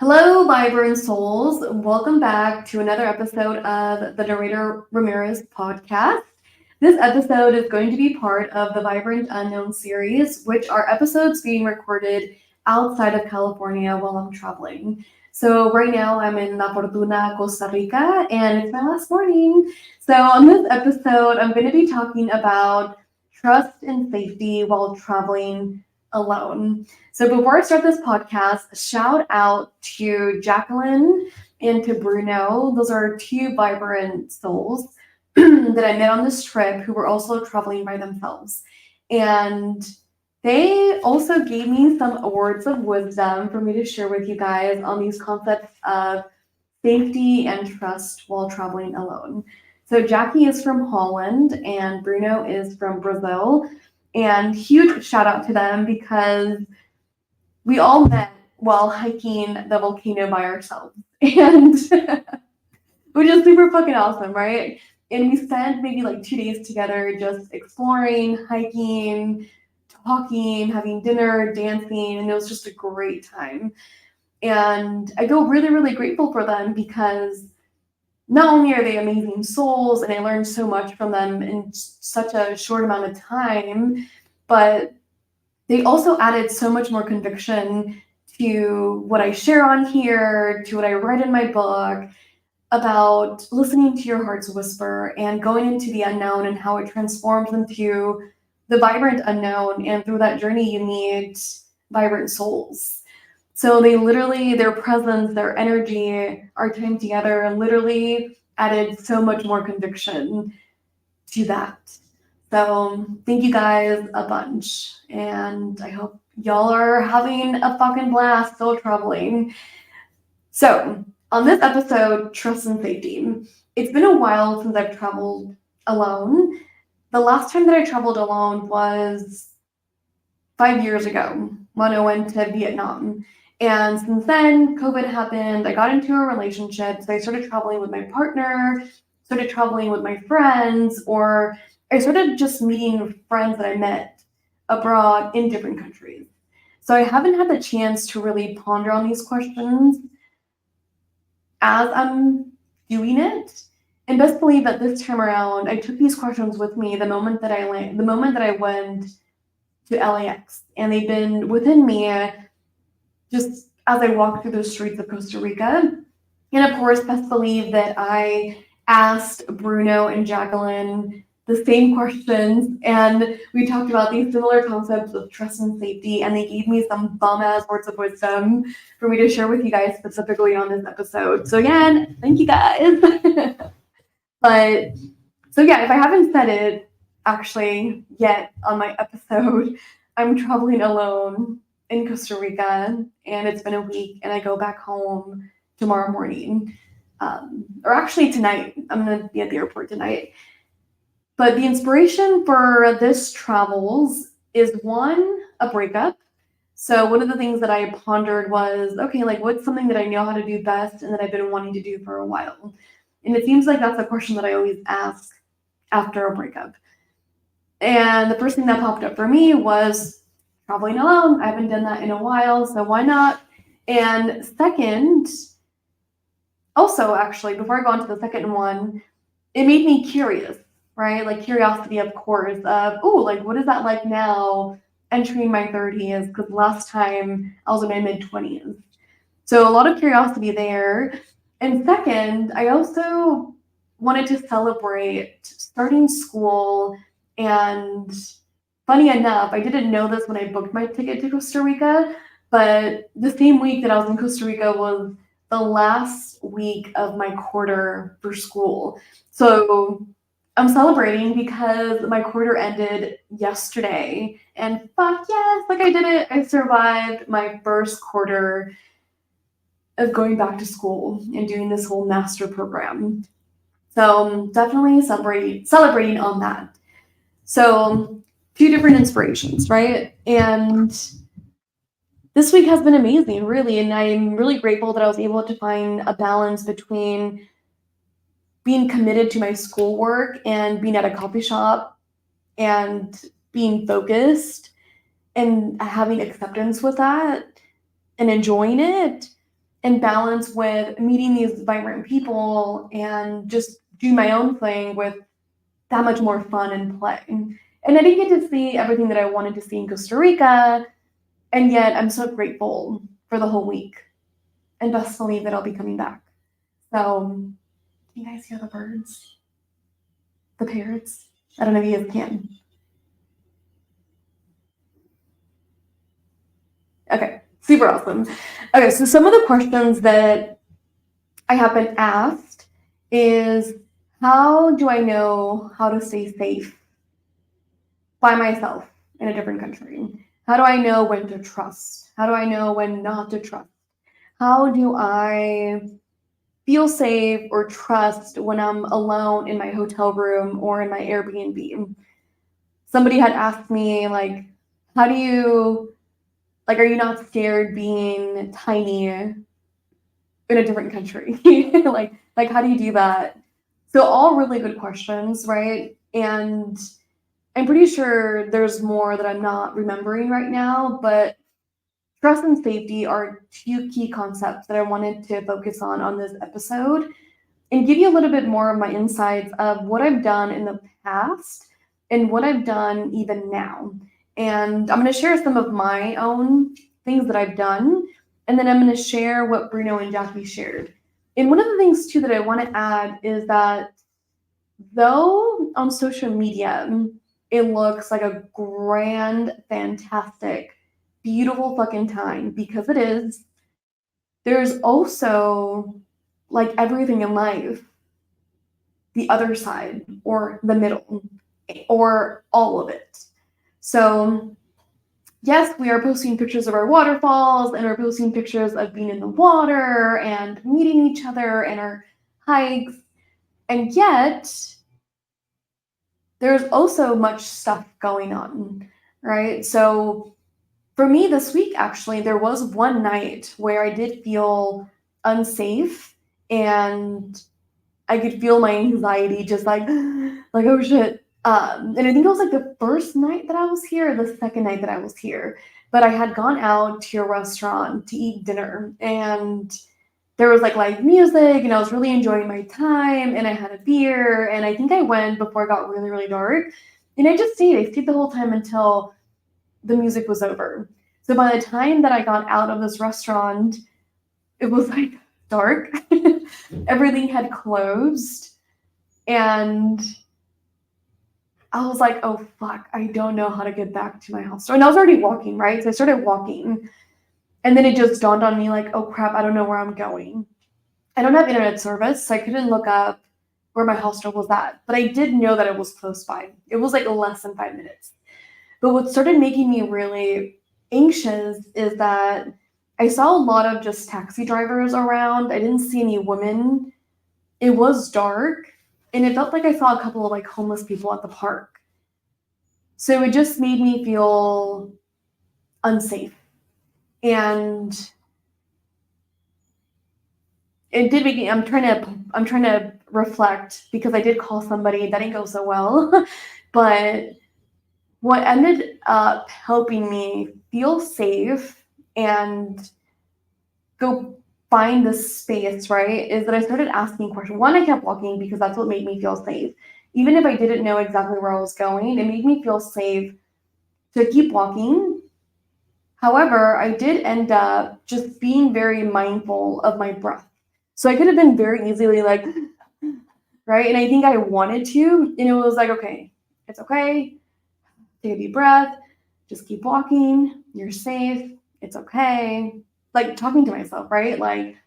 Hello, vibrant souls. Welcome back to another episode of the Nereyda Ramirez podcast. This episode is going to be part of the Vibrant Unknown series, which are episodes being recorded outside of California while I'm traveling. So right now I'm in La Fortuna, Costa Rica, and it's my last morning. So on this episode, I'm going to be talking about trust and safety while traveling alone. So before I start this podcast, shout out to Jacqueline and to Bruno. Those are two vibrant souls that I met on this trip who were also traveling by themselves. And they also gave me some words of wisdom for me to share with you guys on these concepts of safety and trust while traveling alone. So Jackie is from Holland and Bruno is from Brazil. And huge shout out to them because we all met while hiking the volcano by ourselves. And which is super fucking awesome, right? And we spent maybe like 2 days together just exploring, hiking, talking, having dinner, dancing, and it was just a great time. And I feel really, really grateful for them because not only are they amazing souls and I learned so much from them in such a short amount of time, but they also added so much more conviction to what I share on here, to what I write in my book about listening to your heart's whisper and going into the unknown and how it transforms into the vibrant unknown. And through that journey, you meet vibrant souls. So they literally, their presence, their energy, our time together literally added so much more conviction to that. So thank you guys a bunch. And I hope y'all are having a fucking blast still traveling. So on this episode, trust and safety. It's been a while since I've traveled alone. The last time that I traveled alone was 5 years ago when I went to Vietnam. And since then, COVID happened. I got into a relationship. So I started traveling with my partner, started traveling with my friends, or I started just meeting friends that I met abroad in different countries. So I haven't had the chance to really ponder on these questions as I'm doing it. And best believe that this time around, I took these questions with me the moment that I went to LAX, and they've been within me just as I walk through the streets of Costa Rica. And of course, best believe that I asked Bruno and Jacqueline the same questions, and we talked about these similar concepts of trust and safety, and they gave me some bum-ass words of wisdom for me to share with you guys specifically on this episode. So again, thank you guys. But, so yeah, if I haven't said it actually yet on my episode, I'm traveling alone in Costa Rica, and it's been a week, and I go back home tomorrow morning. Or actually tonight. I'm going to be at the airport tonight. But the inspiration for this travels is one, a breakup. So one of the things that I pondered was, okay, like what's something that I know how to do best and that I've been wanting to do for a while? And it seems like that's a question that I always ask after a breakup. And the first thing that popped up for me was traveling alone. I haven't done that in a while, so why not? And second, also actually, before I go on to the second one, it made me curious, right? Like curiosity, of course, of, oh, like what is that like now entering my 30s? Because last time I was in my mid-20s. So a lot of curiosity there. And second, I also wanted to celebrate starting school. And funny enough, I didn't know this when I booked my ticket to Costa Rica, but the same week that I was in Costa Rica was the last week of my quarter for school. So I'm celebrating because my quarter ended yesterday. And fuck yes, like I did it. I survived my first quarter of going back to school and doing this whole master program. So definitely celebrating on that. So 2 different inspirations, right? And this week has been amazing, really. And I'm really grateful that I was able to find a balance between being committed to my schoolwork and being at a coffee shop and being focused and having acceptance with that and enjoying it. in balance with meeting these vibrant people and just do my own thing with that much more fun and play. And I didn't get to see everything that I wanted to see in Costa Rica, and yet I'm so grateful for the whole week. And best believe that I'll be coming back. So, can you guys hear the birds? The parrots? I don't know if you guys can. Okay, super awesome. Okay, so some of the questions that I have been asked is, how do I know how to stay safe by myself in a different country? How do I know when to trust? How do I know when not to trust? How do I feel safe or trust when I'm alone in my hotel room or in my Airbnb? Somebody had asked me, like, how do you, like, are you not scared being tiny in a different country? like how do you do that? So all really good questions, right? And I'm pretty sure there's more that I'm not remembering right now, but trust and safety are two key concepts that I wanted to focus on this episode and give you a little bit more of my insights of what I've done in the past and what I've done even now. And I'm going to share some of my own things that I've done, and then I'm going to share what Bruno and Jackie shared. And one of the things, too, that I want to add is that though on social media, it looks like a grand, fantastic, beautiful fucking time, because it is, there's also, like everything in life, the other side or the middle or all of it. So yes, we are posting pictures of our waterfalls and we're posting pictures of being in the water and meeting each other and our hikes. And yet there's also much stuff going on, right? So for me this week, actually, there was one night where I did feel unsafe and I could feel my anxiety just like, oh shit. And I think it was like the first night that I was here, or the second night that I was here. But I had gone out to a restaurant to eat dinner, and there was like live music, and I was really enjoying my time, and I had a beer, and I think I went before it got really, really dark. And I stayed the whole time until the music was over. So by the time that I got out of this restaurant, it was like dark. Everything had closed, and I was like, oh fuck, I don't know how to get back to my house. And I was already walking, right? So I started walking, and then it just dawned on me like, oh crap, I don't know where I'm going. I don't have internet service, so I couldn't look up where my hostel was at, but I did know that it was close by. It was like less than 5 minutes. But what started making me really anxious is that I saw a lot of just taxi drivers around. I didn't see any women. It was dark, and it felt like I saw a couple of like homeless people at the park. So it just made me feel unsafe. And it did make me, I'm trying to reflect, because I did call somebody. That didn't go so well. But what ended up helping me feel safe and go find this space, right, is that I started asking questions. One, I kept walking because that's what made me feel safe. Even if I didn't know exactly where I was going, it made me feel safe to keep walking. However, I did end up just being very mindful of my breath. So I could have been very easily like, right? And I think I wanted to, and it was like, okay, it's okay. Take a deep breath, just keep walking, you're safe, it's okay. Like talking to myself, right? Like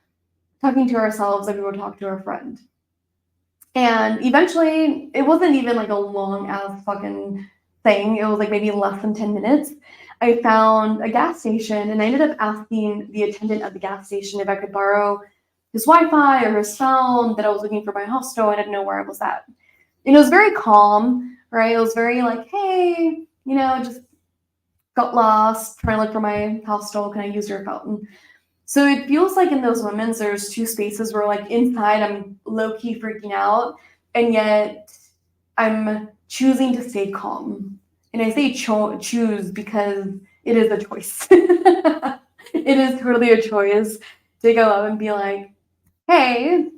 talking to ourselves like we would talk to our friend. And eventually, it wasn't even like a long ass fucking thing. It was like maybe less than 10 minutes. I found a gas station, and I ended up asking the attendant at the gas station if I could borrow his Wi-Fi or his phone, that I was looking for my hostel. I didn't know where I was at. And it was very calm, right? It was very like, hey, just got lost, trying to look for my hostel. Can I use your phone? So it feels like in those moments, there's two spaces where like inside I'm low-key freaking out, and yet I'm choosing to stay calm. And I say choose because it is a choice. It is totally a choice to go up and be like, hey,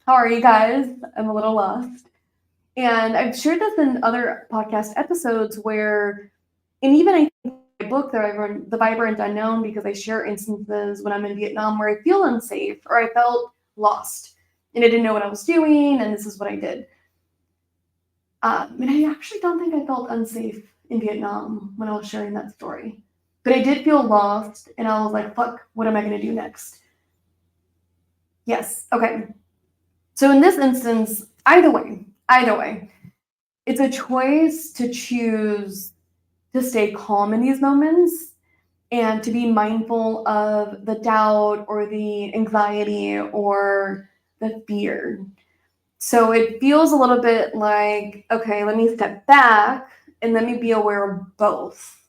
how are you guys? I'm a little lost. And I've shared this in other podcast episodes where, and even I think my book, The Vibrant Unknown, because I share instances when I'm in Vietnam where I feel unsafe or I felt lost and I didn't know what I was doing, and this is what I did. And I actually don't think I felt unsafe in Vietnam when I was sharing that story. But I did feel lost, and I was like, fuck, what am I going to do next? Yes, okay. So in this instance, either way, it's a choice to choose to stay calm in these moments and to be mindful of the doubt or the anxiety or the fear. So it feels a little bit like, okay, let me step back and let me be aware of both.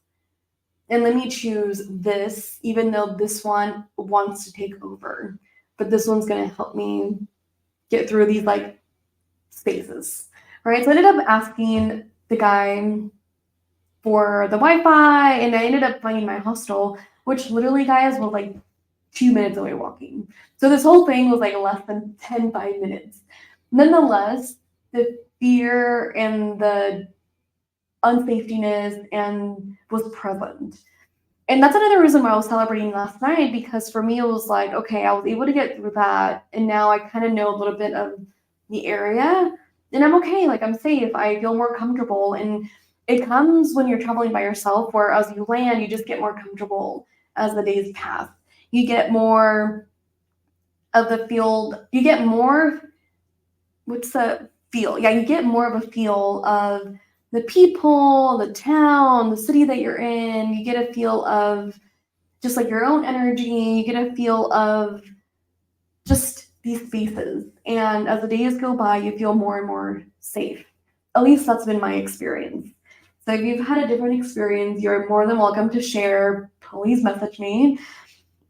And let me choose this, even though this one wants to take over. But this one's going to help me get through these like spaces, right? So I ended up asking the guy for the Wi-Fi, and I ended up finding my hostel, which literally, guys, was like 2 minutes away walking. So this whole thing was like less than 5 minutes. Nonetheless, the fear and the unsafetyness and was present. And that's another reason why I was celebrating last night, because for me, it was like, okay, I was able to get through that. And now I kind of know a little bit of the area and I'm okay. Like I'm safe. I feel more comfortable. And it comes when you're traveling by yourself, where as you land, you just get more comfortable as the days pass. You get more of the field. You get more, what's the feel? Yeah, you get more of a feel of the people, the town, the city that you're in. You get a feel of just like your own energy. You get a feel of just these spaces. And as the days go by, you feel more and more safe. At least that's been my experience. So if you've had a different experience, you're more than welcome to share. Please message me.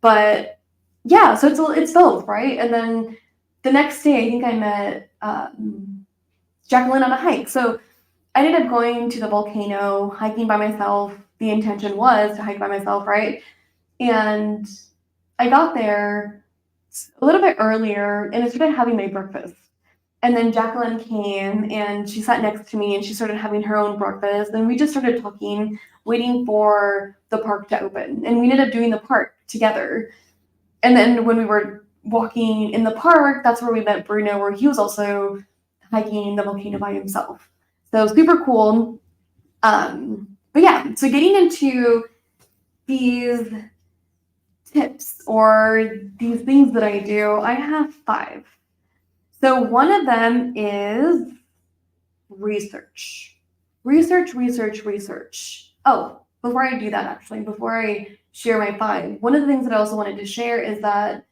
But yeah, so it's both, right? And then the next day, I think I met Jacqueline on a hike. So I ended up going to the volcano, hiking by myself. The intention was to hike by myself, right? And I got there a little bit earlier and I started having my breakfast. And then Jacqueline came and she sat next to me and she started having her own breakfast. And we just started talking, waiting for the park to open. And we ended up doing the park together. And then when we were walking in the park, that's where we met Bruno, where he was also hiking the volcano by himself. So super cool. But yeah, so getting into these tips or these things that I do, I have 5. So one of them is research. Research. Oh, before I do that, actually, before I share my 5, one of the things that I also wanted to share is that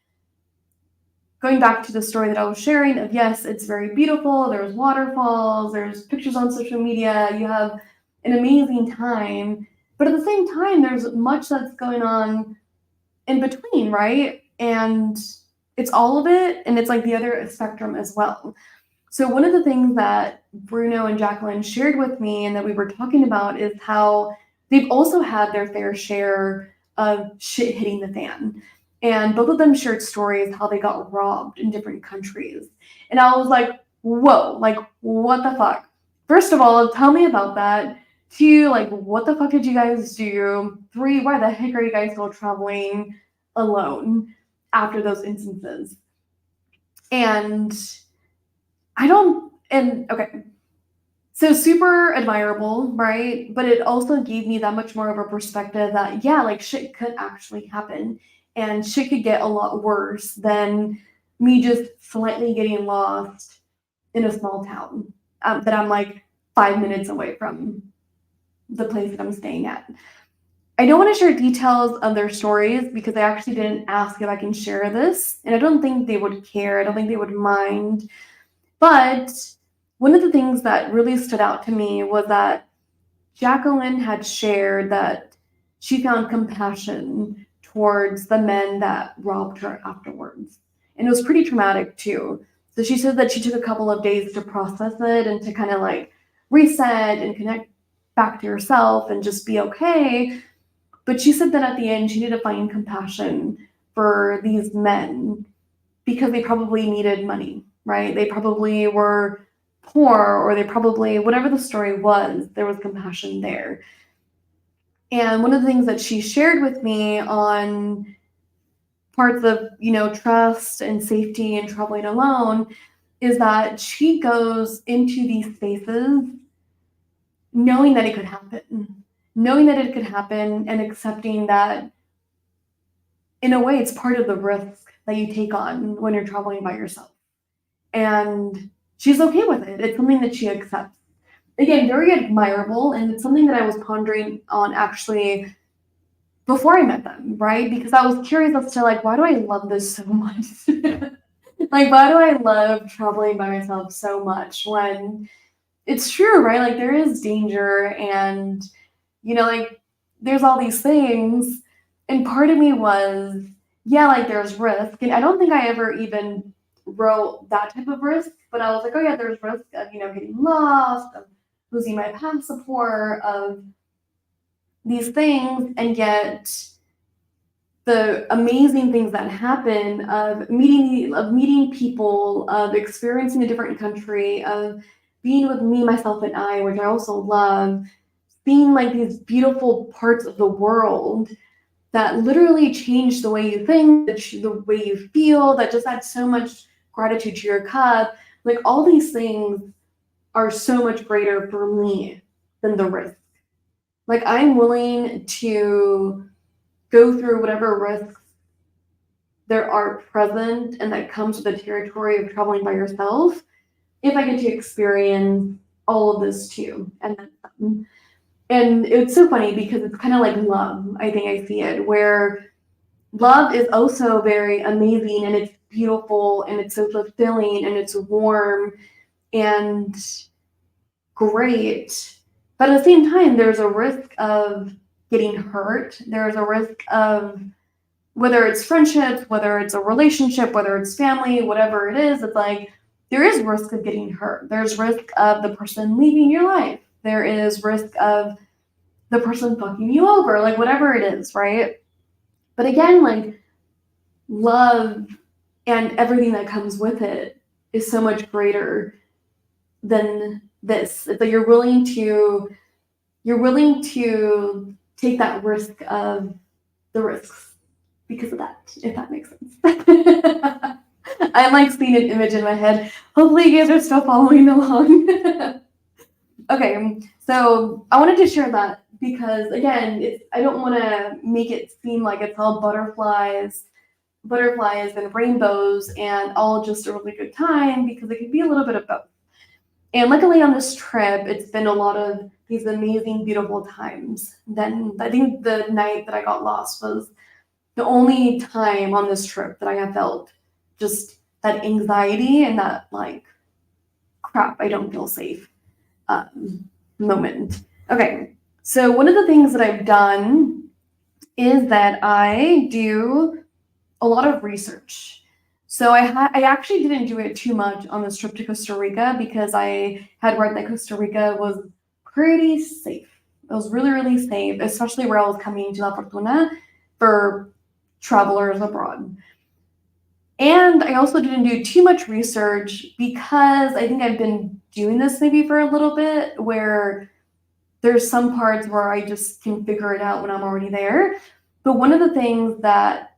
going back to the story that I was sharing of, yes, it's very beautiful. There's waterfalls, there's pictures on social media. You have an amazing time. But at the same time, there's much that's going on in between, right? And it's all of it. And it's like the other spectrum as well. So one of the things that Bruno and Jacqueline shared with me and that we were talking about is how they've also had their fair share of shit hitting the fan. And both of them shared stories how they got robbed in different countries. And I was like, whoa, like, what the fuck? First of all, tell me about that. 2, like, what the fuck did you guys do? 3, why the heck are you guys still traveling alone after those instances? And okay. So super admirable, right? But it also gave me that much more of a perspective that, yeah, like shit could actually happen and shit could get a lot worse than me just slightly getting lost in a small town that I'm like 5 minutes away from the place that I'm staying at. I don't want to share details of their stories because I actually didn't ask if I can share this, and I don't think they would care. I don't think they would mind. But one of the things that really stood out to me was that Jacqueline had shared that she found compassion towards the men that robbed her afterwards. And it was pretty traumatic too. So she said that she took a couple of days to process it and to kind of like reset and connect back to herself and just be okay. But she said that at the end, she needed to find compassion for these men because they probably needed money, right? They probably were poor, or they probably, whatever the story was, there was compassion there. And one of the things that she shared with me on parts of, trust and safety and traveling alone is that she goes into these spaces knowing that it could happen, and accepting that in a way it's part of the risk that you take on when you're traveling by yourself. And she's okay with it. It's something that she accepts. Again, very admirable, and it's something that I was pondering on actually before I met them, right? Because I was curious as to why do I love this so much? Why do I love traveling by myself so much when it's true, right? There is danger, and there's all these things. And part of me was, yeah, there's risk. And I don't think I ever even wrote that type of risk, but I was like, oh yeah, there's risk of, getting lost, of losing my passport, of these things. And yet the amazing things that happen of meeting people, of experiencing a different country, of being with me, myself, and I, which I also love, seeing these beautiful parts of the world that literally change the way you think, the way you feel, that just add so much gratitude to your cup. All these things are so much greater for me than the risk. I'm willing to go through whatever risks there are present and that comes with the territory of traveling by yourself if I get to experience all of this too. And then and it's so funny because it's kind of like love. I think I see it where love is also very amazing, and it's beautiful, and it's so fulfilling, and it's warm and great. But at the same time, there's a risk of getting hurt. There's a risk of, whether it's friendships, whether it's a relationship, whether it's family, whatever it is, it's there is risk of getting hurt. There's risk of the person leaving your life. There is risk of the person fucking you over, whatever it is, right? But again, love and everything that comes with it is so much greater than this. It's you're willing to take that risk of the risks because of that, if that makes sense. I'm seeing an image in my head. Hopefully you guys are still following along. Okay, so I wanted to share that because, again, I don't want to make it seem like it's all butterflies and rainbows and all just a really good time, because it can be a little bit of both. And luckily on this trip, it's been a lot of these amazing, beautiful times. Then I think the night that I got lost was the only time on this trip that I have felt just that anxiety and that crap, I don't feel safe moment. Okay, so one of the things that I've done is that I do a lot of research. So I actually didn't do it too much on this trip to Costa Rica because I had read that Costa Rica was pretty safe. It was really, really safe, especially where I was coming to La Fortuna for travelers abroad. And I also didn't do too much research because I think I've been doing this maybe for a little bit, where there's some parts where I just can figure it out when I'm already there. But one of the things that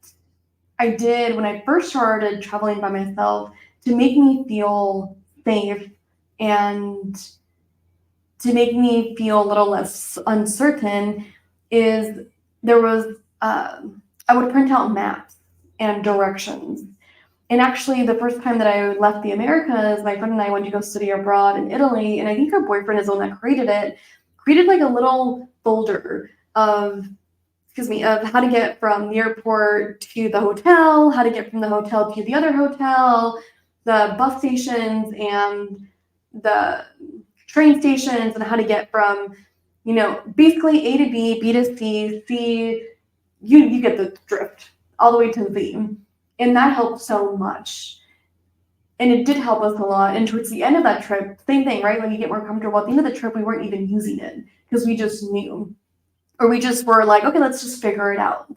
I did when I first started traveling by myself to make me feel safe and to make me feel a little less uncertain is I would print out maps and directions. And actually, the first time that I left the Americas, my friend and I went to go study abroad in Italy, and I think her boyfriend is the one that created a little folder of how to get from the airport to the hotel, how to get from the hotel to the other hotel, the bus stations and the train stations, and how to get from, basically A to B, B to C, you get the drift, all the way to Z. And that helped so much. And it did help us a lot. And towards the end of that trip, same thing, right? When you get more comfortable, at the end of the trip, we weren't even using it because we just knew. Or we just were okay, let's just figure it out.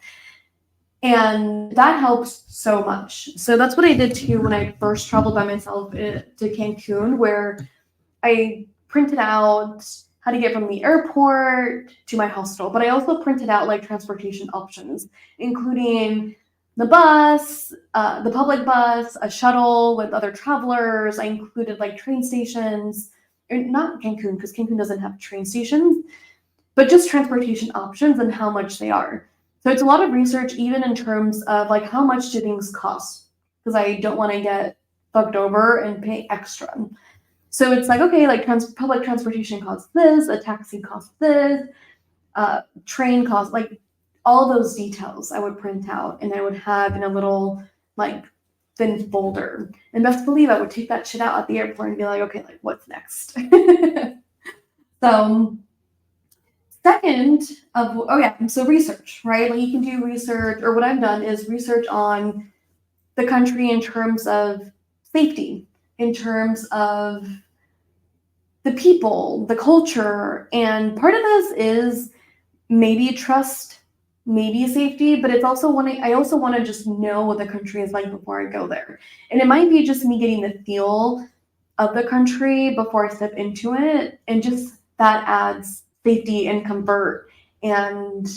And that helps so much. So that's what I did too when I first traveled by myself to Cancun, where I printed out how to get from the airport to my hostel, but I also printed out like transportation options, including the bus, the public bus, a shuttle with other travelers. I included like train stations, or not Cancun, because Cancun doesn't have train stations, but just transportation options and how much they are. So it's a lot of research, even in terms of like how much do things cost, because I don't want to get fucked over and pay extra. So it's like, okay, like public transportation costs this, a taxi costs this, train costs, like all those details I would print out and I would have in a little like thin folder. And best believe I would take that shit out at the airport and be like, okay, like what's next? So second of, oh yeah, so research, right? Like you can do research, or what I've done is research on the country in terms of safety, in terms of the people, the culture, and part of this is maybe trust, maybe safety, but it's also I also want to just know what the country is like before I go there. And it might be just me getting the feel of the country before I step into it, and just that adds safety and comfort and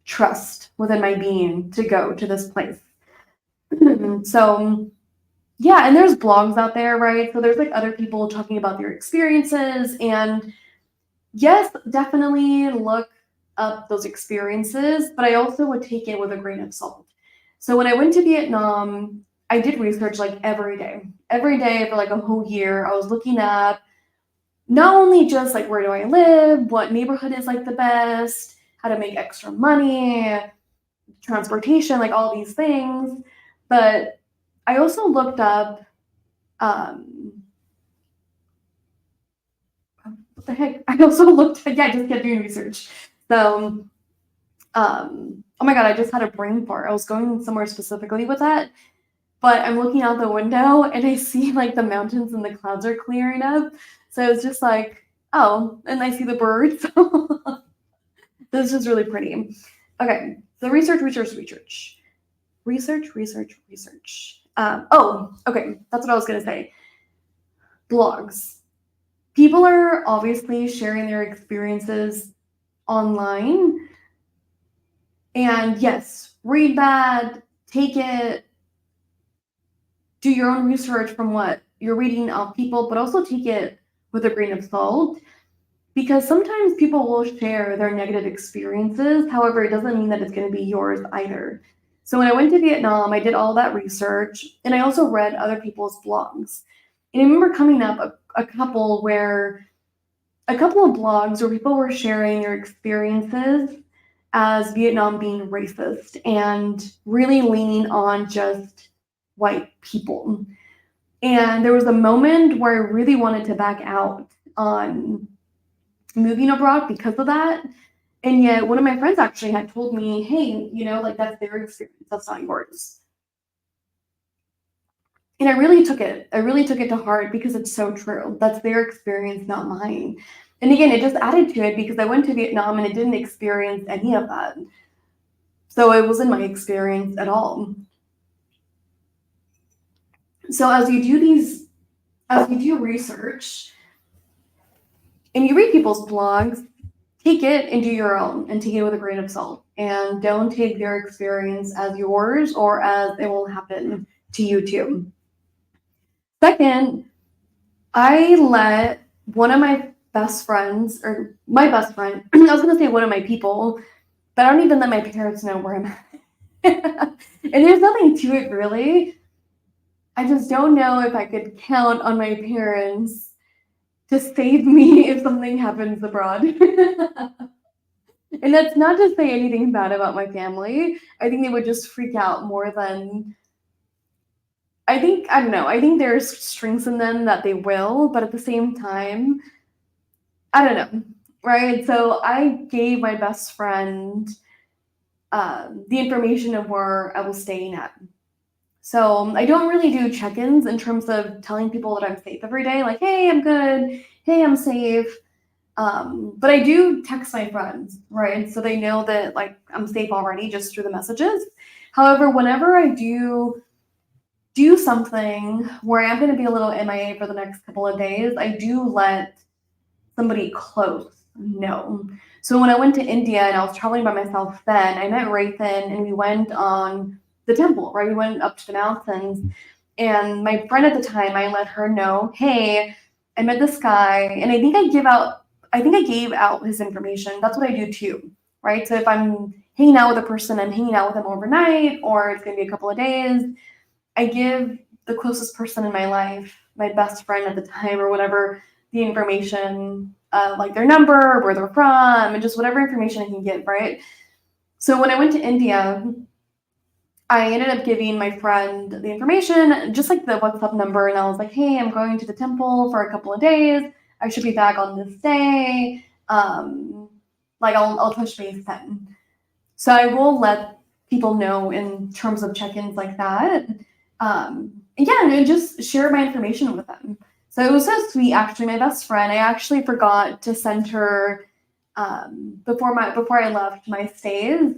trust within my being to go to this place. So yeah, and there's blogs out there, right? So there's like other people talking about their experiences, and yes, definitely look up those experiences, but I also would take it with a grain of salt. So when I went to Vietnam, I did research like every day. Every day for like a whole year, I was looking up not only just like where do I live, what neighborhood is like the best, how to make extra money, transportation, like all these things, but I also looked up what the heck? I also looked at, yeah, just kept doing research. So, oh my God, I just had a brain fart. I was going somewhere specifically with that, but I'm looking out the window and I see like the mountains and the clouds are clearing up. So it's just like, oh, and I see the birds. This is just really pretty. Okay, so research. Oh, okay, that's what I was gonna say. Blogs. People are obviously sharing their experiences online. And yes, read that, take it, do your own research from what you're reading off people, but also take it with a grain of salt. Because sometimes people will share their negative experiences. However, it doesn't mean that it's going to be yours either. So when I went to Vietnam, I did all that research, and I also read other people's blogs. And I remember coming up a couple of blogs where people were sharing their experiences as Vietnam being racist and really leaning on just white people. And there was a moment where I really wanted to back out on moving abroad because of that. And yet one of my friends actually had told me, hey, like that's their experience, that's not yours. And I really took it to heart because it's so true. That's their experience, not mine. And again, it just added to it because I went to Vietnam and I didn't experience any of that. So it wasn't my experience at all. So as you do research and you read people's blogs, take it and do your own and take it with a grain of salt. And don't take their experience as yours or as it will happen to you too. Second, I let one of my best friends, or my best friend, I was going to say one of my people, but I don't even let my parents know where I'm at. And there's nothing to it really. I just don't know if I could count on my parents to save me if something happens abroad. And that's not to say anything bad about my family. I think they would just freak out more than I don't know. I think there's strengths in them that they will, but at the same time, I don't know, right? So I gave my best friend the information of where I was staying at. So I don't really do check-ins in terms of telling people that I'm safe every day. Like, hey, I'm good. Hey, I'm safe. But I do text my friends, right? So they know that like I'm safe already just through the messages. However, whenever I do something where I'm going to be a little MIA for the next couple of days, I do let somebody close know. So when I went to India and I was traveling by myself then, I met Rathan and we went on the temple, right? We went up to the mountains. And my friend at the time, I let her know, hey, I met this guy, and I think I gave out his information. That's what I do too, right? So if I'm hanging out with a person, I'm hanging out with them overnight, or it's gonna be a couple of days, I give the closest person in my life, my best friend at the time or whatever, the information, like their number, where they're from, and just whatever information I can give, right? So when I went to India, I ended up giving my friend the information, just like the WhatsApp number, and I was like, hey, I'm going to the temple for a couple of days. I should be back on this day. Like I'll touch base then. So I will let people know in terms of check-ins like that. Yeah, and just share my information with them. So it was so sweet, actually. My best friend, I actually forgot to send her before I left my stays.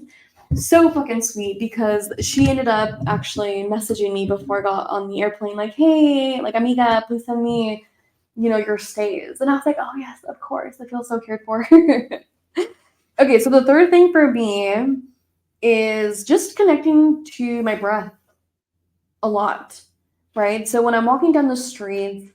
So fucking sweet because she ended up actually messaging me before I got on the airplane, like, hey, like amiga, please send me, your stays. And I was like, oh yes, of course. I feel so cared for. Okay, so the third thing for me is just connecting to my breath a lot, right? So when I'm walking down the streets,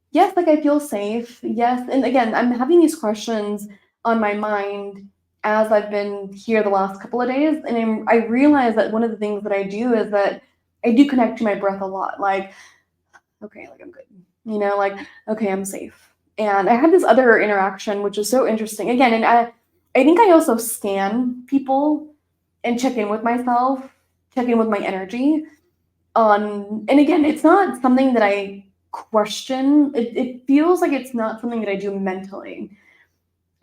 yes, like I feel safe. Yes. And again, I'm having these questions on my mind as I've been here the last couple of days. And I realize that one of the things that I do is that I do connect to my breath a lot. Like, okay, like I'm good. Like, okay, I'm safe. And I had this other interaction, which is so interesting. Again, and I think I also scan people and check in with myself, check in with my energy. And again, it's not something that I question. It feels like it's not something that I do mentally.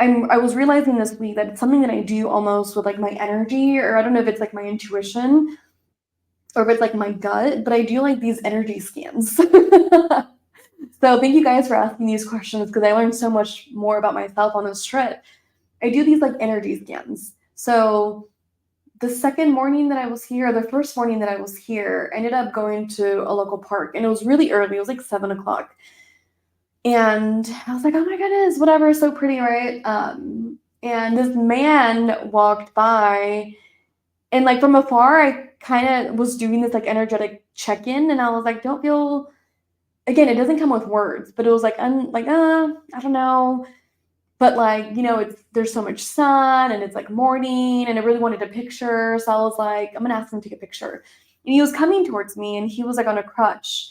I was realizing this week that it's something that I do almost with like my energy, or I don't know if it's like my intuition or if it's like my gut, but I do like these energy scans. So thank you guys for asking these questions because I learned so much more about myself on this trip. I do these like energy scans. So the second morning that I was here, the first morning that I was here, I ended up going to a local park and it was really early. It was like 7 o'clock. And I was like, oh my goodness, whatever, so pretty, right? And this man walked by and like from afar, I kind of was doing this like energetic check-in and I was like, don't feel, again, it doesn't come with words, but it was like, I don't know. But like, there's so much sun and it's like morning and I really wanted a picture. So I was like, I'm gonna ask him to take a picture. And he was coming towards me and he was like on a crutch.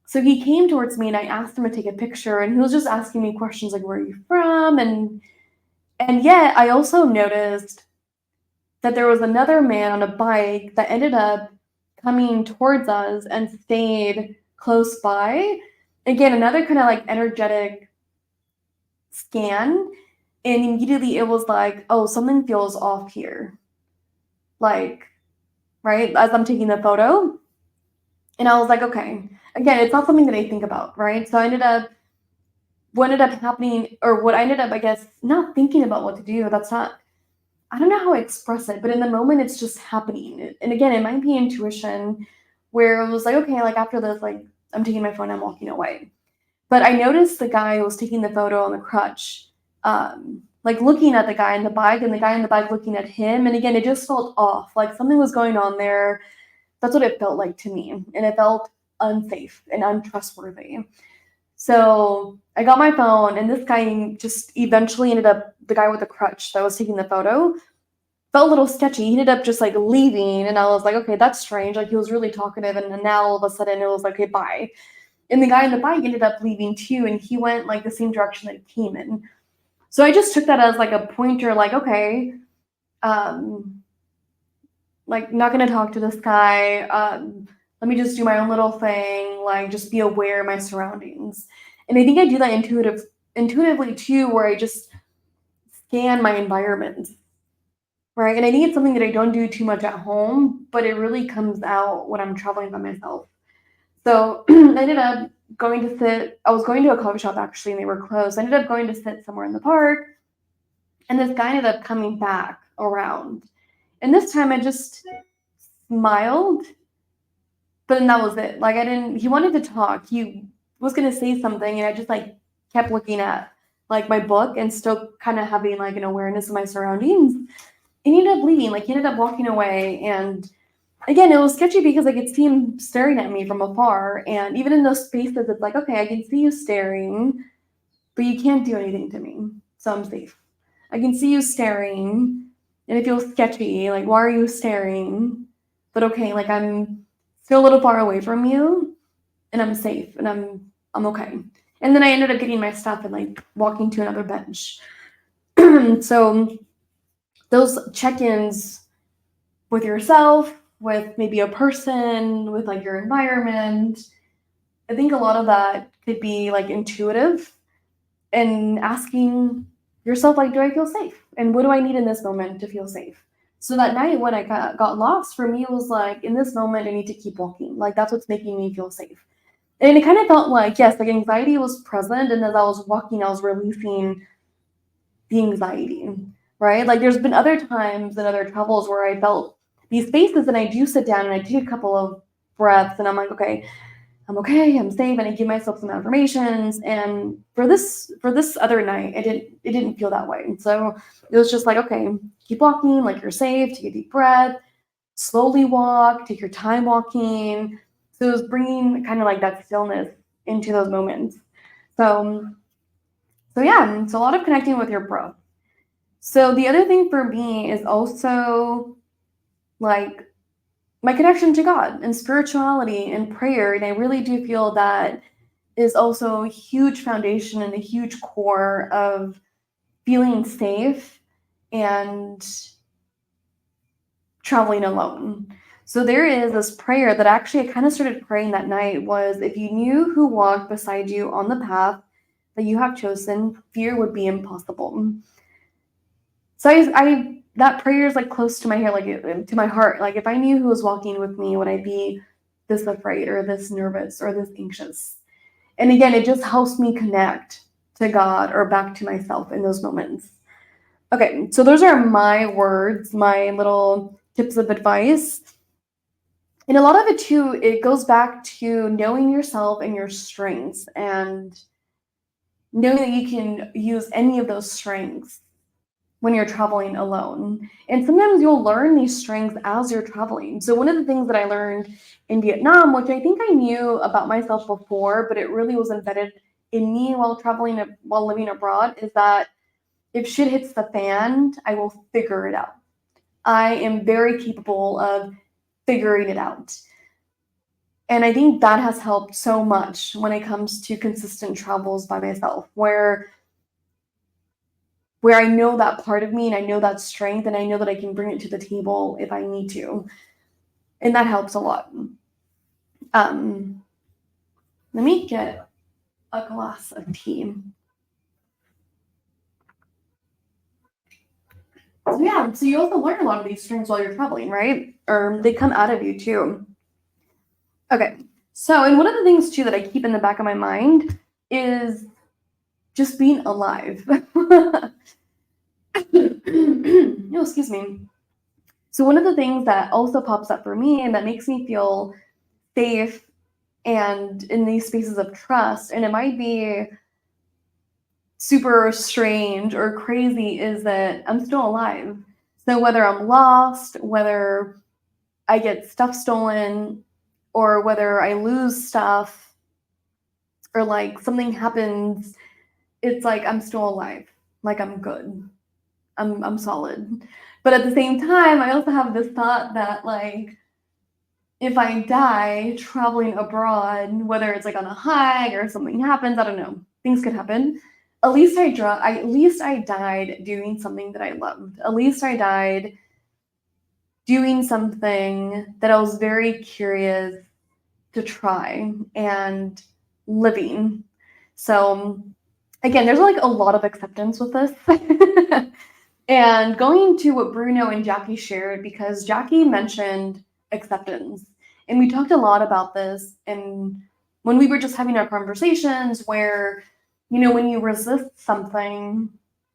So he came towards me and I asked him to take a picture and he was just asking me questions like, where are you from? And yet I also noticed that there was another man on a bike that ended up coming towards us and stayed close by. Again, another kind of like energetic scan. And immediately it was like, oh, something feels off here. Like, right, as I'm taking the photo. And I was like, okay. Again, it's not something that I think about, right? So what ended up happening, or what I ended up, I guess, not thinking about what to do. That's not, I don't know how to express it, but in the moment, it's just happening. And again, it might be intuition where it was like, okay, like after this, like I'm taking my phone, I'm walking away. But I noticed the guy who was taking the photo on the crutch, like looking at the guy in the bike and the guy in the bike looking at him. And again, it just felt off, like something was going on there. That's what it felt like to me. And it felt unsafe and untrustworthy. So I got my phone and this guy just eventually ended up, the guy with the crutch that was taking the photo, felt a little sketchy. He ended up just like leaving. And I was like, okay, that's strange. Like he was really talkative. And now all of a sudden it was like, okay, bye. And the guy in the bike ended up leaving too. And he went like the same direction that he came in. So I just took that as like a pointer, like, okay, like not going to talk to this guy. Let me just do my own little thing, like just be aware of my surroundings. And I think I do that intuitively too, where I just scan my environment, right? And I think it's something that I don't do too much at home, but it really comes out when I'm traveling by myself. So I ended up I was going to a coffee shop actually, and they were closed. I ended up going to sit somewhere in the park, and this guy ended up coming back around. And this time I just smiled, but then that was it. Like he wanted to talk. He was going to say something, and I just like kept looking at like my book and still kind of having like an awareness of my surroundings. And he ended up leaving. Like he ended up walking away, and again, it was sketchy because I could see him staring at me from afar. And even in those spaces, it's like, okay, I can see you staring, but you can't do anything to me, so I'm safe. I can see you staring, and it feels sketchy. Like, why are you staring? But okay, like I'm still a little far away from you, and I'm safe, and I'm okay. And then I ended up getting my stuff and like walking to another bench. So those check-ins with yourself, with maybe a person, with like your environment, I think a lot of that could be like intuitive and asking yourself, like, do I feel safe? And what do I need in this moment to feel safe? So that night when I got lost, for me, it was like, in this moment, I need to keep walking. Like, that's what's making me feel safe. And it kind of felt like, yes, like anxiety was present. And as I was walking, I was releasing the anxiety, right? Like there's been other times in other travels where I felt these spaces and I do sit down and I take a couple of breaths and I'm like, okay, I'm safe, and I give myself some affirmations. And for this other night, it didn't feel that way. And so it was just like, okay, keep walking, like you're safe, take a deep breath, slowly walk, take your time walking. So it was bringing kind of like that stillness into those moments. So yeah, so a lot of connecting with your breath. So the other thing for me is also like my connection to God and spirituality and prayer. And I really do feel that is also a huge foundation and a huge core of feeling safe and traveling alone. So there is this prayer that actually I kind of started praying that night was, if you knew who walked beside you on the path that you have chosen, fear would be impossible. So I that prayer is like close to my hair, like to my heart. Like if I knew who was walking with me, would I be this afraid or this nervous or this anxious? And again, it just helps me connect to God or back to myself in those moments. Okay, so those are my words, my little tips of advice. And a lot of it too, it goes back to knowing yourself and your strengths and knowing that you can use any of those strengths when you're traveling alone. And sometimes you'll learn these strengths as you're traveling. So one of the things that I learned in Vietnam, which I think I knew about myself before, but it really was embedded in me while living abroad, is that if shit hits the fan, I will figure it out. I am very capable of figuring it out. And I think that has helped so much when it comes to consistent travels by myself, where I know that part of me and I know that strength and I know that I can bring it to the table if I need to. And that helps a lot. Let me get a glass of tea. So yeah, so you also learn a lot of these strengths while you're traveling, right? Or they come out of you too. Okay, so and one of the things too that I keep in the back of my mind is just being alive. No, excuse me. So one of the things that also pops up for me and that makes me feel safe and in these spaces of trust, and it might be super strange or crazy, is that I'm still alive. So whether I'm lost, whether I get stuff stolen, or whether I lose stuff, or like something happens, it's like I'm still alive. Like I'm good. I'm solid. But at the same time, I also have this thought that like if I die traveling abroad, whether it's like on a hike or something happens, I don't know, things could happen. At least I died doing something that I loved. At least I died doing something that I was very curious to try and living. So again, there's like a lot of acceptance with this. And going to what Bruno and Jackie shared, because Jackie mentioned acceptance. And we talked a lot about this in when we were just having our conversations where, when you resist something,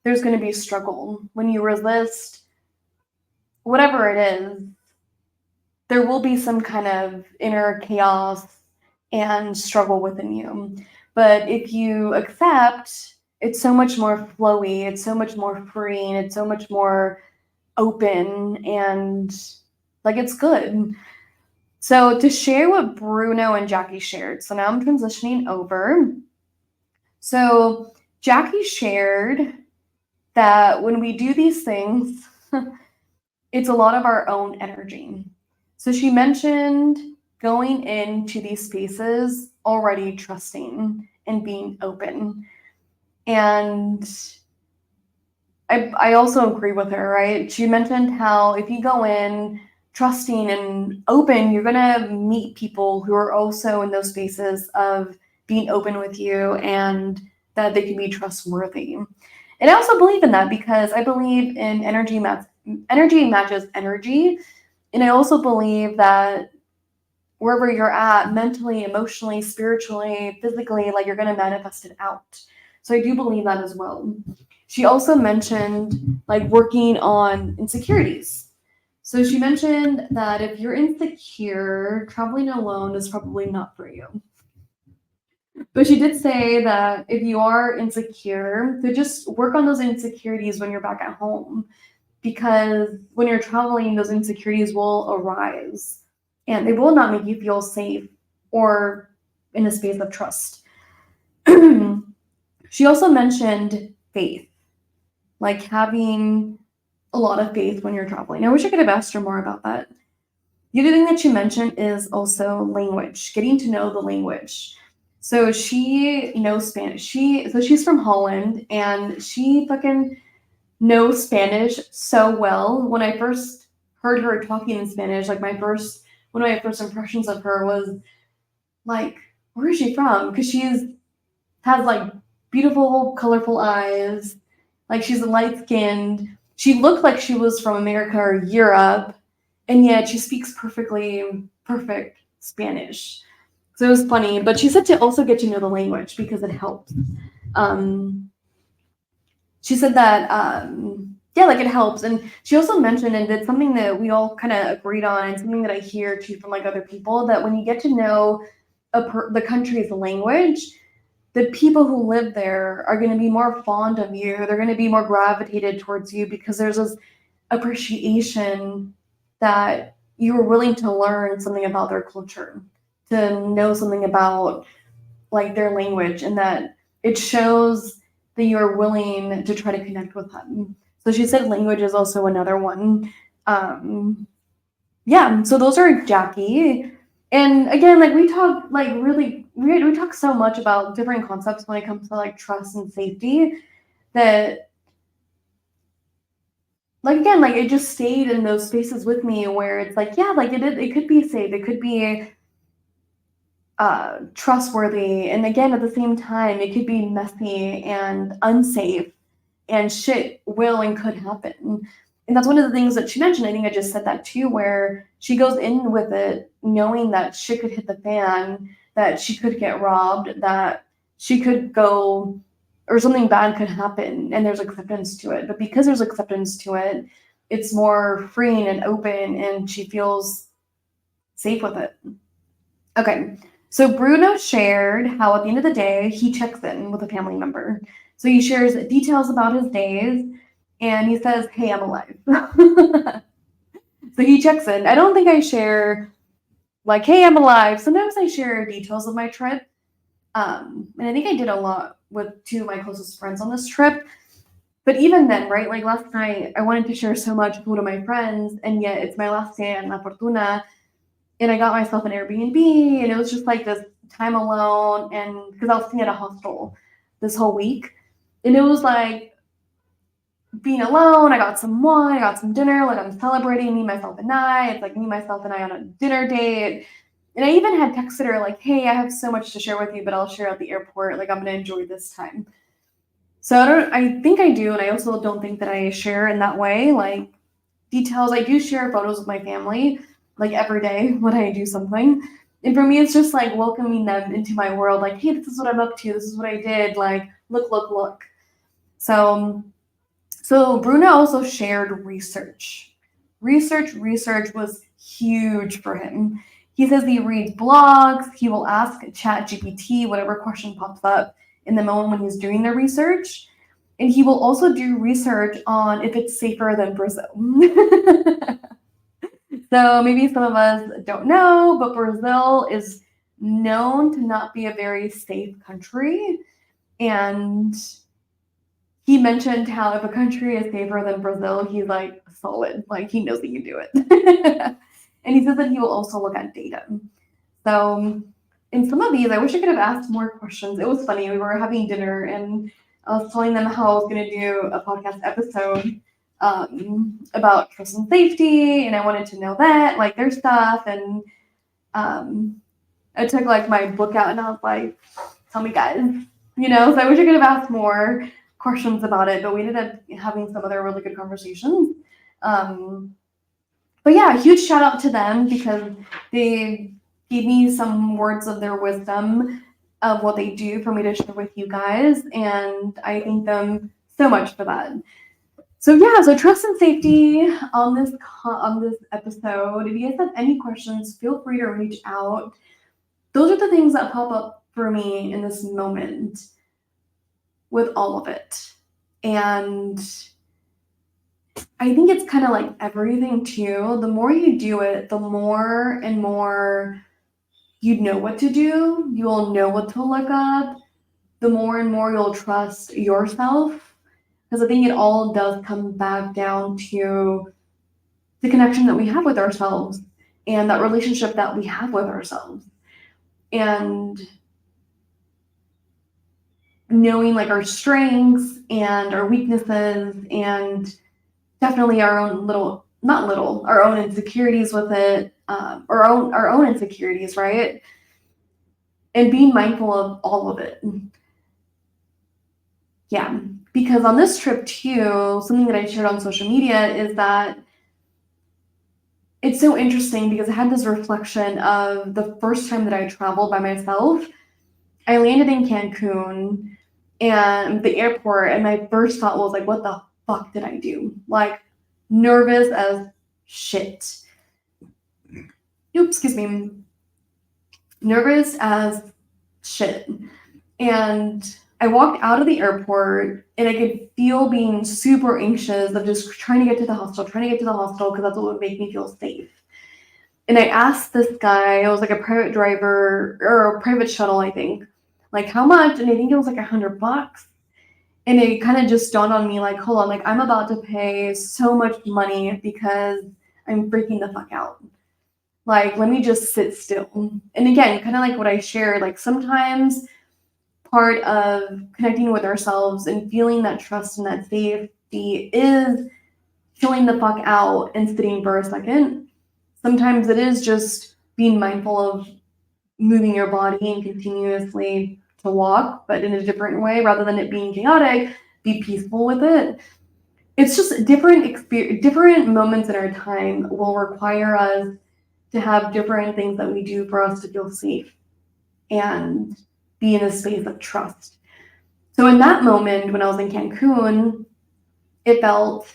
there's going to be struggle. When you resist whatever it is, there will be some kind of inner chaos and struggle within you. But if you accept, it's so much more flowy, it's so much more free, and it's so much more open, and like it's good. So to share what Bruno and Jackie shared, so now I'm transitioning over. So Jackie shared that when we do these things, it's a lot of our own energy. So she mentioned going into these spaces already trusting and being open. And I also agree with her, right? She mentioned how if you go in trusting and open, you're going to meet people who are also in those spaces of being open with you and that they can be trustworthy. And I also believe in that because I believe in energy matches energy. And I also believe that wherever you're at, mentally, emotionally, spiritually, physically, like you're going to manifest it out. So I do believe that as well. She also mentioned like working on insecurities. So she mentioned that if you're insecure, traveling alone is probably not for you. But she did say that if you are insecure, to just work on those insecurities when you're back at home. Because when you're traveling, those insecurities will arise and they will not make you feel safe or in a space of trust. She also mentioned faith, like having a lot of faith when you're traveling. I wish I could have asked her more about that. The other thing that she mentioned is also language, getting to know the language. So she knows Spanish. She's from Holland and she fucking knows Spanish so well. When I first heard her talking in Spanish, like one of my first impressions of her was like, where is she from? Because has like beautiful, colorful eyes. Like she's light-skinned. She looked like she was from America or Europe, and yet she speaks perfect Spanish. So it was funny. But she said to also get to know the language because it helps. She said that, it helps. And she also mentioned, and it's something that we all kind of agreed on, and something that I hear too from like other people, that when you get to know the country's language, the people who live there are going to be more fond of you. They're going to be more gravitated towards you because there's this appreciation that you were willing to learn something about their culture, to know something about like their language, and that it shows that you're willing to try to connect with them. So she said language is also another one. So those are Jackie. And again, like we talk like really we talk so much about different concepts when it comes to like trust and safety that like again, like it just stayed in those spaces with me where it's like, yeah, like it could be safe, it could be trustworthy, and again at the same time it could be messy and unsafe, and shit will and could happen. And that's one of the things that she mentioned. I think I just said that too, where she goes in with it knowing that shit could hit the fan, that she could get robbed, that she could go, or something bad could happen, and there's acceptance to it. But because there's acceptance to it, it's more freeing and open, and she feels safe with it. Okay, so Bruno shared how at the end of the day, he checks in with a family member. So he shares details about his days, and he says, hey, I'm alive. So he checks in. I don't think I share, like, hey, I'm alive. Sometimes I share details of my trip. And I think I did a lot with two of my closest friends on this trip. But even then, right, like last night, I wanted to share so much with one of my friends, and yet it's my last day at La Fortuna, and I got myself an Airbnb, and it was just like this time alone, and because I was staying at a hostel this whole week, and it was like being alone. I got some wine, I got some dinner, like I'm celebrating me, myself, and I. It's like me, myself, and I on a dinner date. And I even had texted her like, hey, I have so much to share with you, but I'll share at the airport. Like I'm gonna enjoy this time. So I think I do, and I also don't think that I share in that way, like details. I do share photos with my family, like every day when I do something. And for me, it's just like welcoming them into my world. Like, hey, this is what I'm up to. This is what I did. Like, look. So Bruno also shared research. Research was huge for him. He says he reads blogs. He will ask ChatGPT whatever question pops up in the moment when he's doing the research. And he will also do research on if it's safer than Brazil. So maybe some of us don't know, but Brazil is known to not be a very safe country. And he mentioned how if a country is safer than Brazil, he's like solid, like he knows he can do it. And he says that he will also look at data. So in some of these, I wish I could have asked more questions. It was funny. We were having dinner and I was telling them how I was going to do a podcast episode about trust and safety, and I wanted to know that, like their stuff. And I took like my book out and I was like, tell me guys, so I wish I could have asked more questions about it, but we ended up having some other really good conversations. But yeah, a huge shout out to them because they gave me some words of their wisdom of what they do for me to share with you guys, and I thank them so much for that. So yeah, so trust and safety on this episode. If you guys have any questions, feel free to reach out. Those are the things that pop up for me in this moment with all of it. And I think it's kind of like everything too. The more you do it, the more and more you know what to do. You'll know what to look up. The more and more you'll trust yourself. Because I think it all does come back down to the connection that we have with ourselves and that relationship that we have with ourselves. And knowing like our strengths and our weaknesses and definitely our own our own insecurities with it, our own insecurities, right? And being mindful of all of it. Yeah, because on this trip too, something that I shared on social media is that it's so interesting because I had this reflection of the first time that I traveled by myself. I landed in Cancun and the airport, and my first thought was like, what the fuck did I do? Like, nervous as shit. Oops, excuse me. Nervous as shit. And I walked out of the airport and I could feel being super anxious of just trying to get to the hostel because that's what would make me feel safe. And I asked this guy, it was like a private driver or a private shuttle, I think, like how much? And I think it was like $100. And it kind of just dawned on me like, hold on, like I'm about to pay so much money because I'm freaking the fuck out. Like, let me just sit still. And again, kind of like what I shared, like sometimes part of connecting with ourselves and feeling that trust and that safety is chilling the fuck out and sitting for a second. Sometimes it is just being mindful of moving your body and continuously to walk, but in a different way rather than it being chaotic, be peaceful with it. It's just different moments in our time will require us to have different things that we do for us to feel safe and be in a space of trust. So in that moment, when I was in Cancun, it felt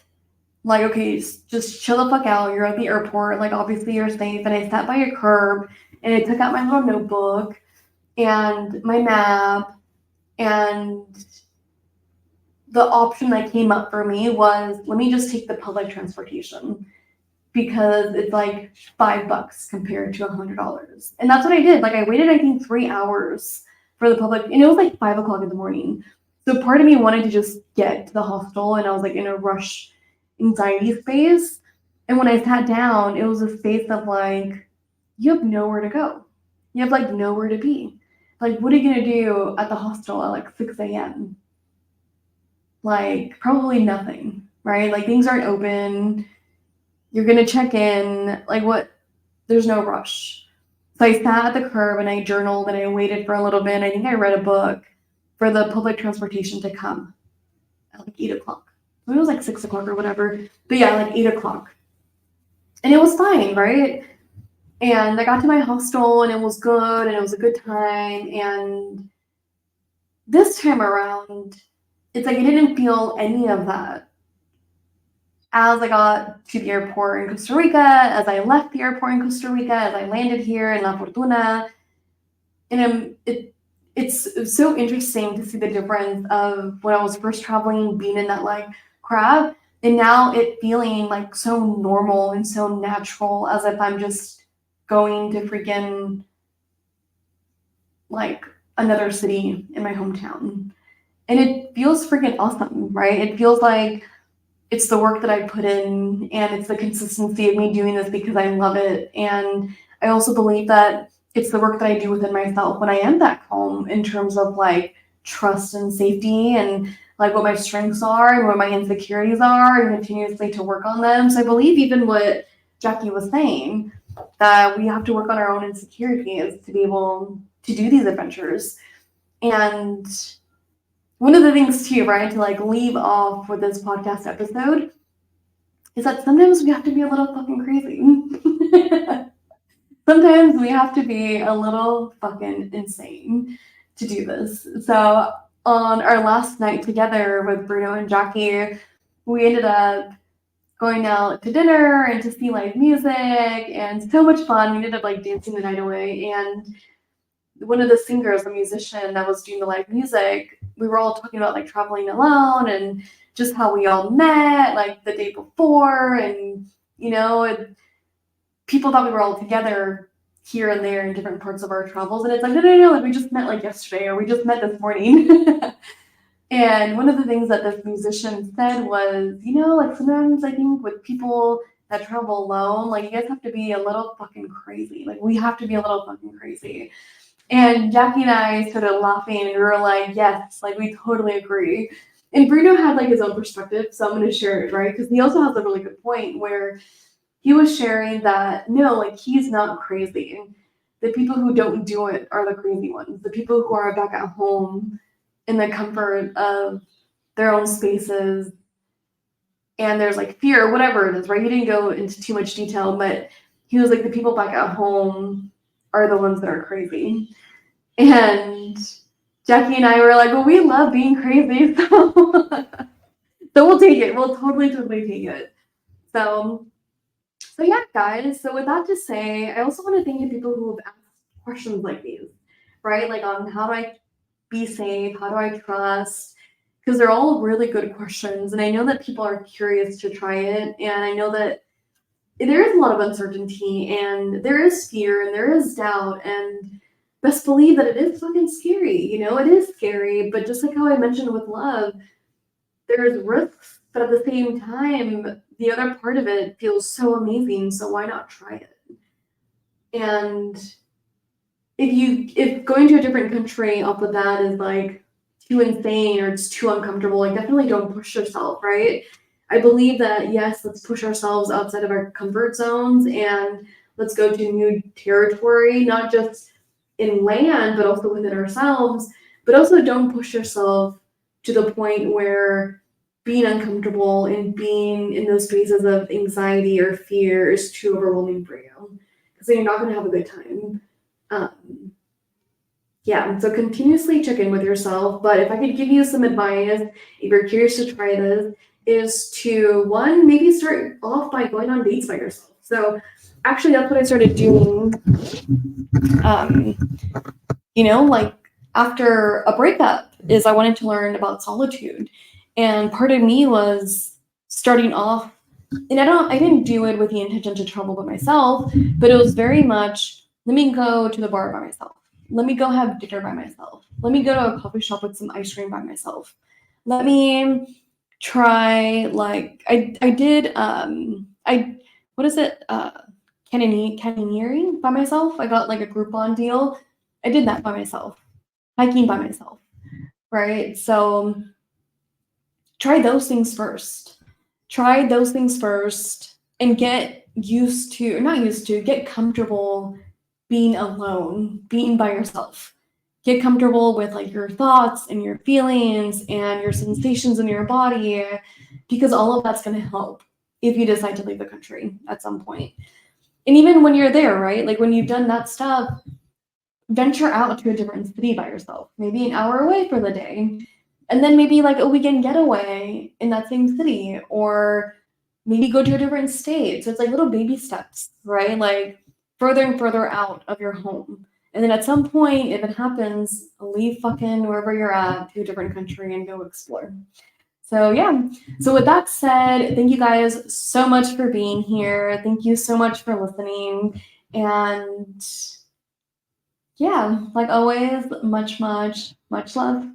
like, okay, just chill the fuck out. You're at the airport. Like, obviously you're safe. And I sat by a curb and I took out my little notebook and my map, and the option that came up for me was, let me just take the public transportation because it's like $5 compared to $100. And that's what I did. Like, I waited, I think 3 hours for the public, and it was like 5 o'clock in the morning. So part of me wanted to just get to the hostel, and I was like in a rush anxiety space. And when I sat down, it was a space of like, you have nowhere to go. You have like nowhere to be. Like, what are you gonna do at the hostel at like 6 a.m.? Like, probably nothing, right? Like, things aren't open. You're gonna check in. Like, what? There's no rush. So I sat at the curb and I journaled and I waited for a little bit. I think I read a book for the public transportation to come at like 8 o'clock. So it was like 6 o'clock or whatever. But yeah, like 8 o'clock. And it was fine, right? And I got to my hostel and it was good and it was a good time. And this time around, it's like I didn't feel any of that as I got to the airport in Costa Rica, as I left the airport in Costa Rica, as I landed here in La Fortuna. And it's so interesting to see the difference of when I was first traveling, being in that like crowd, and now it feeling like so normal and so natural, as if I'm just going to freaking like another city in my hometown. And it feels freaking awesome, right? It feels like it's the work that I put in and it's the consistency of me doing this because I love it. And I also believe that it's the work that I do within myself when I am back home in terms of like trust and safety and like what my strengths are and what my insecurities are and continuously to work on them. So I believe even what Jackie was saying, that we have to work on our own insecurities to be able to do these adventures. And one of the things too, right, to like leave off with this podcast episode is that sometimes we have to be a little fucking crazy. Sometimes we have to be a little fucking insane to do this. So on our last night together with Bruno and Jackie, we ended up going out to dinner and to see live music and so much fun. We ended up like dancing the night away. And one of the singers, the musician that was doing the live music, we were all talking about like traveling alone and just how we all met like the day before. And, you know, people thought we were all together here and there in different parts of our travels. And it's like, no, like we just met like yesterday or we just met this morning. And one of the things that this musician said was, you know, like sometimes I think with people that travel alone, like you guys have to be a little fucking crazy. Like we have to be a little fucking crazy. And Jackie and I started laughing and we were like, yes, like we totally agree. And Bruno had like his own perspective, so I'm going to share it, right? Because he also has a really good point where he was sharing that, no, like he's not crazy. The people who don't do it are the crazy ones. The people who are back at home in the comfort of their own spaces and there's like fear, whatever it is, right? He didn't go into too much detail, but he was like, the people back at home are the ones that are crazy. And Jackie and I were like, well, we love being crazy, so we'll take it. We'll totally take it. So yeah, guys. So with that to say, I also want to thank the people who have asked questions like these, right? Like on how do I be safe? How do I trust? Because they're all really good questions. And I know that people are curious to try it. And I know that there is a lot of uncertainty and there is fear and there is doubt. And best believe that it is fucking scary. You know, it is scary. But just like how I mentioned with love, there's risks. But at the same time, the other part of it feels so amazing. So why not try it? And if going to a different country off the bat is like too insane or it's too uncomfortable, like definitely don't push yourself, right? I believe that yes, let's push ourselves outside of our comfort zones and let's go to new territory, not just in land, but also within ourselves. But also don't push yourself to the point where being uncomfortable and being in those spaces of anxiety or fear is too overwhelming for you. Because then you're not going to have a good time. Yeah, so continuously check in with yourself. But if I could give you some advice, if you're curious to try this, is to one, maybe start off by going on dates by yourself. So actually that's what I started doing. Like after a breakup is I wanted to learn about solitude. And part of me was starting off, and I didn't do it with the intention to travel by myself, but it was very much, let me go to the bar by myself. Let me go have dinner by myself. Let me go to a coffee shop with some ice cream by myself. Let me try, like, I did, canyoneering by myself. I got like a Groupon deal. I did that by myself. Hiking by myself, right? So try those things first. And get get comfortable being alone, being by yourself. Get comfortable with like your thoughts and your feelings and your sensations in your body, because all of that's going to help if you decide to leave the country at some point. And even when you're there, right? Like when you've done that stuff, venture out to a different city by yourself, maybe an hour away for the day. And then maybe like a weekend getaway in that same city, or maybe go to a different state. So it's like little baby steps, right? Like further and further out of your home. And then at some point, if it happens, leave fucking wherever you're at to a different country and go explore. So yeah. So with that said, thank you guys so much for being here. Thank you so much for listening. And yeah, like always, much love.